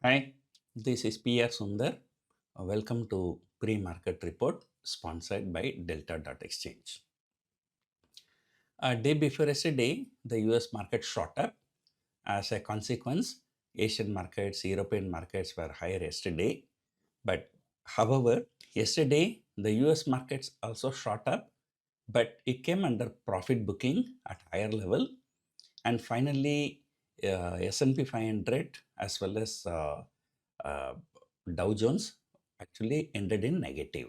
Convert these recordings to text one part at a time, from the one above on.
Hi, this is PR Sundar. Welcome to Pre-Market Report sponsored by Delta.Exchange. A day before yesterday, the US market shot up. As a consequence, Asian markets, European markets were higher yesterday. But however, yesterday the US markets also shot up, but it came under profit booking at higher level. And finally, S&P 500 as well as uh, Dow Jones actually ended in negative.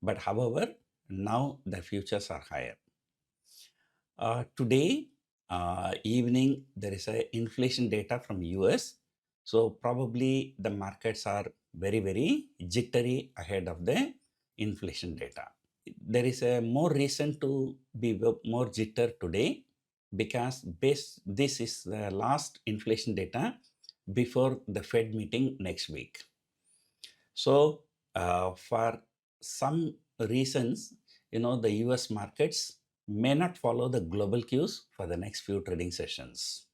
But however, now the futures are higher. Today evening, there is a inflation data from US. So probably the markets are very, very jittery ahead of the inflation data. There is a more reason to be more jitter today because this is the last inflation data before the Fed meeting next week. So for some reasons, the US markets may not follow the global cues for the next few trading sessions.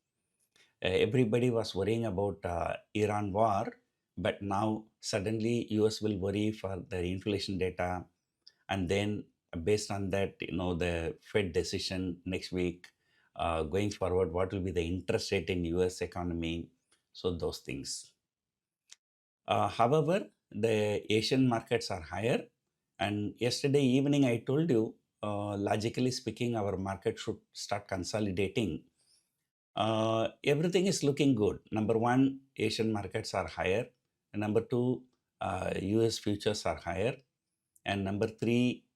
Everybody was worrying about Iran war, but now suddenly US will worry for the inflation data, and then based on that, the Fed decision next week, going forward, what will be the interest rate in US economy? So those things. However, the Asian markets are higher. And yesterday evening, I told you, logically speaking, our market should start consolidating. Everything is looking good. Number one, Asian markets are higher. And number two, US futures are higher. And number three,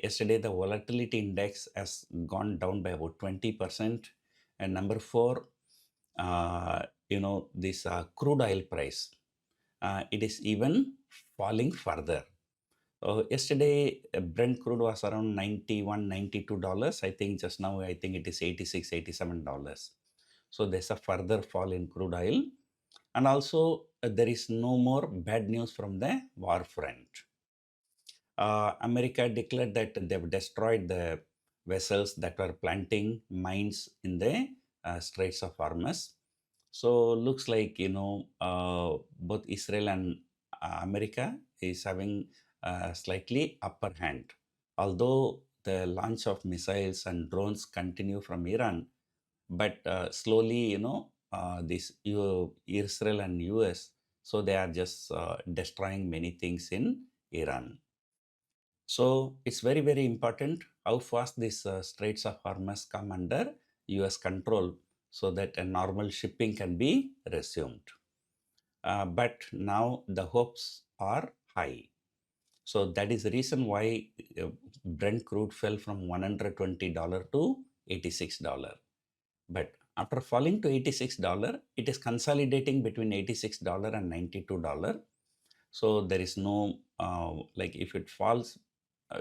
yesterday the volatility index has gone down by about 20%. And number four, this crude oil price, it is even falling further. Yesterday, Brent crude was around $91, $92. I think just now, I think it is $86, $87. So there's a further fall in crude oil. And also, there is no more bad news from the war front. America declared that they've destroyed the vessels that were planting mines in the Straits of Hormuz. So looks like both Israel and America is having a slightly upper hand. Although the launch of missiles and drones continue from Iran, but slowly this Israel and US, so they are just destroying many things in Iran. So it's very, very important how fast these Straits of Hormuz come under US control so that a normal shipping can be resumed. But now the hopes are high. So that is the reason why Brent crude fell from $120 to $86. But after falling to $86, it is consolidating between $86 and $92. So there is no, like if it falls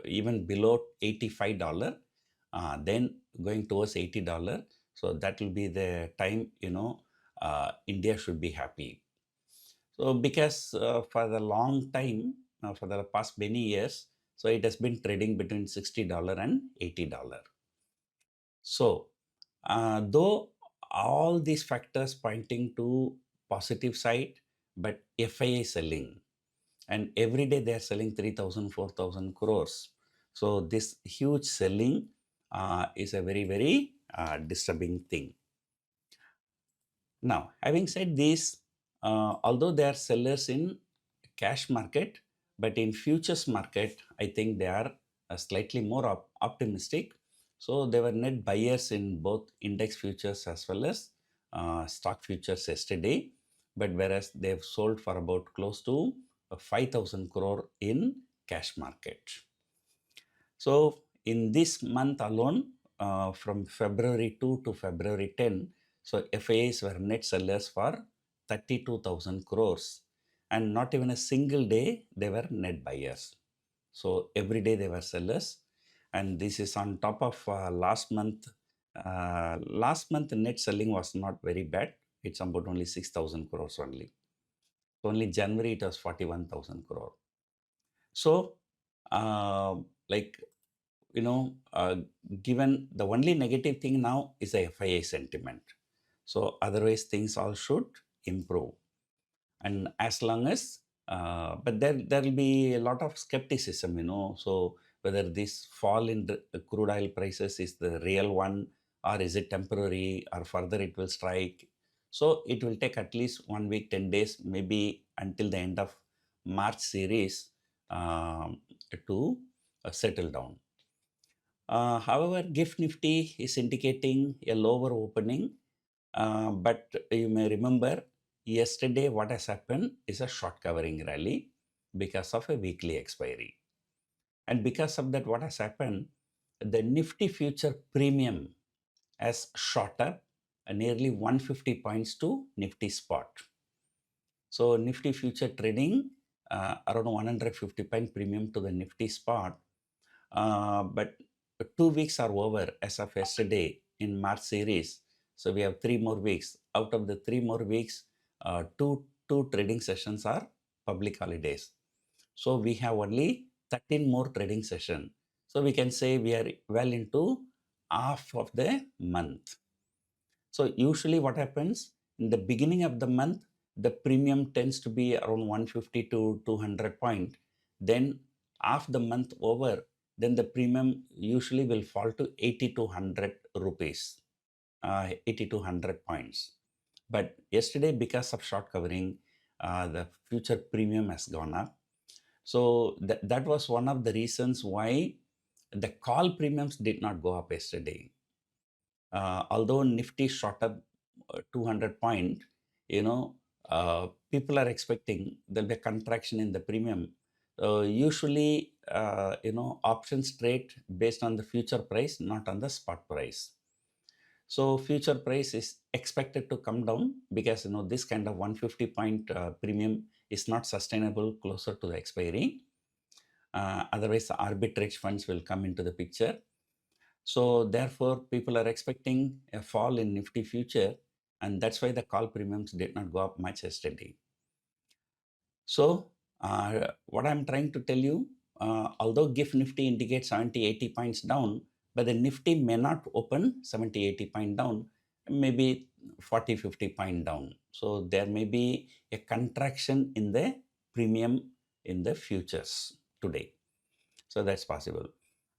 even below $85, then going towards $80. So that will be the time, India should be happy. So because for the long time, for the past many years, so it has been trading between $60 and $80. So though all these factors pointing to positive side, but FIA selling, and every day they are selling 3,000, 4,000 crores. So this huge selling is a very, very disturbing thing. Now, having said this, although they are sellers in cash market, but in futures market, I think they are slightly more optimistic. So they were net buyers in both index futures as well as stock futures yesterday. But whereas they've sold for about close to 5,000 crore in cash market. So in this month alone, from February 2 to February 10, so FIAs were net sellers for 32,000 crores. And not even a single day they were net buyers. So every day they were sellers. And this is on top of last month. Last month net selling was not very bad. It's about only 6,000 crores only. So only January it was 41,000 crore. So like given the only negative thing now is the FIA sentiment. So otherwise things all should improve. And as long as, but there will be a lot of skepticism, so whether this fall in the crude oil prices is the real one, or is it temporary, or further it will strike. So it will take at least 1 week, 10 days, maybe until the end of March series to settle down. However, GIFT Nifty is indicating a lower opening, but you may remember yesterday what has happened is a short covering rally because of a weekly expiry. And because of that, what has happened, the Nifty future premium has shot up nearly 150 points to Nifty spot. So Nifty future trading around 150 point premium to the Nifty spot. But 2 weeks are over as of yesterday in March series. So we have 3 more weeks. Out of the 3 more weeks, two trading sessions are public holidays. So we have only 13 more trading sessions. So we can say we are well into half of the month. So usually what happens in the beginning of the month, the premium tends to be around 150 to 200 point. Then half the month over, then the premium usually will fall to 80 to 100 rupees, 80 to 100 points. But yesterday, because of short covering, the future premium has gone up. So that was one of the reasons why the call premiums did not go up yesterday. Although Nifty shot up 200 point, people are expecting there'll be a contraction in the premium. Usually, options trade based on the future price, not on the spot price. So future price is expected to come down because this kind of 150 point premium is not sustainable closer to the expiry. Otherwise, the arbitrage funds will come into the picture. So therefore, people are expecting a fall in Nifty future, and that's why the call premiums did not go up much yesterday. So what I'm trying to tell you, although GIFT Nifty indicates 70, 80 points down, but the Nifty may not open 70, 80 point down, maybe 40, 50 point down. So there may be a contraction in the premium in the futures today. So that's possible.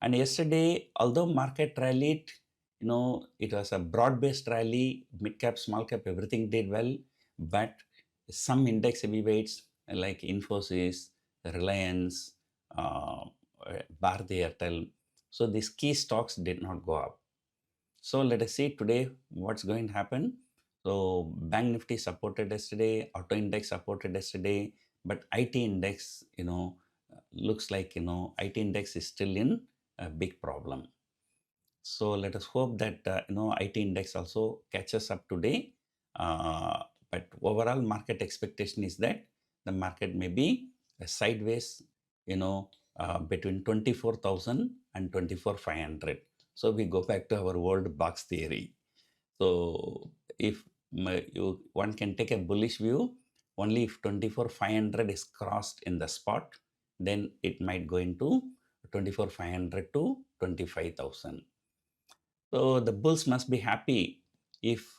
And yesterday, although market rallied, it was a broad-based rally, mid-cap, small-cap, everything did well, but some index heavyweights like Infosys, Reliance, Bharti Airtel, so these key stocks did not go up. So let us see today what's going to happen. So Bank Nifty supported yesterday, Auto Index supported yesterday, but IT Index, looks like, IT Index is still in a big problem. So let us hope that, IT Index also catches up today. But overall market expectation is that the market may be sideways, between 24,000 and 24,500. So we go back to our old box theory. So if one can take a bullish view, only if 24,500 is crossed in the spot, then it might go into 24,500 to 25,000. So the bulls must be happy if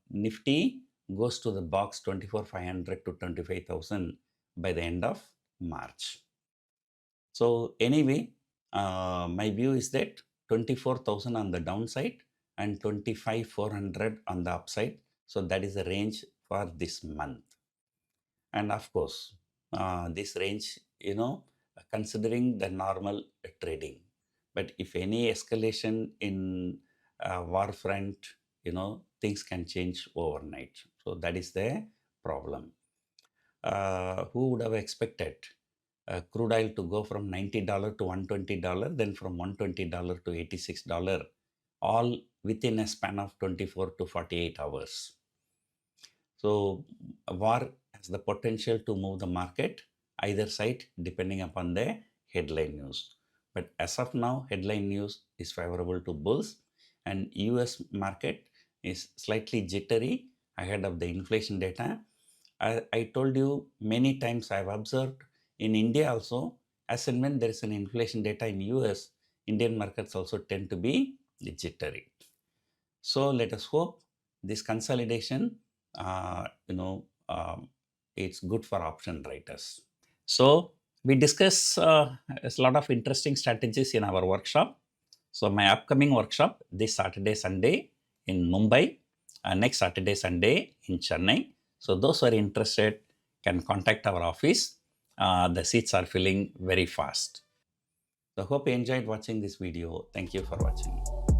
Nifty goes to the box 24,500 to 25,000 by the end of March. So anyway, my view is that 24,000 on the downside and 25,400 on the upside. So that is the range for this month. And of course, this range, considering the normal trading. But if any escalation in war front, things can change overnight. So that is the problem. Who would have expected crude oil to go from $90 to $120, then from $120 to $86, all within a span of 24 to 48 hours. So war has the potential to move the market either side depending upon the headline news. But as of now, headline news is favorable to bulls, and US market is slightly jittery ahead of the inflation data. I told you many times, I've observed in India also, as and when there is an inflation data in US, Indian markets also tend to be jittery. So let us hope this consolidation, it's good for option writers. So we discuss a lot of interesting strategies in our workshop. So my upcoming workshop this Saturday, Sunday in Mumbai, next Saturday, Sunday in Chennai. So those who are interested can contact our office. The seats are filling very fast. So hope you enjoyed watching this video. Thank you for watching.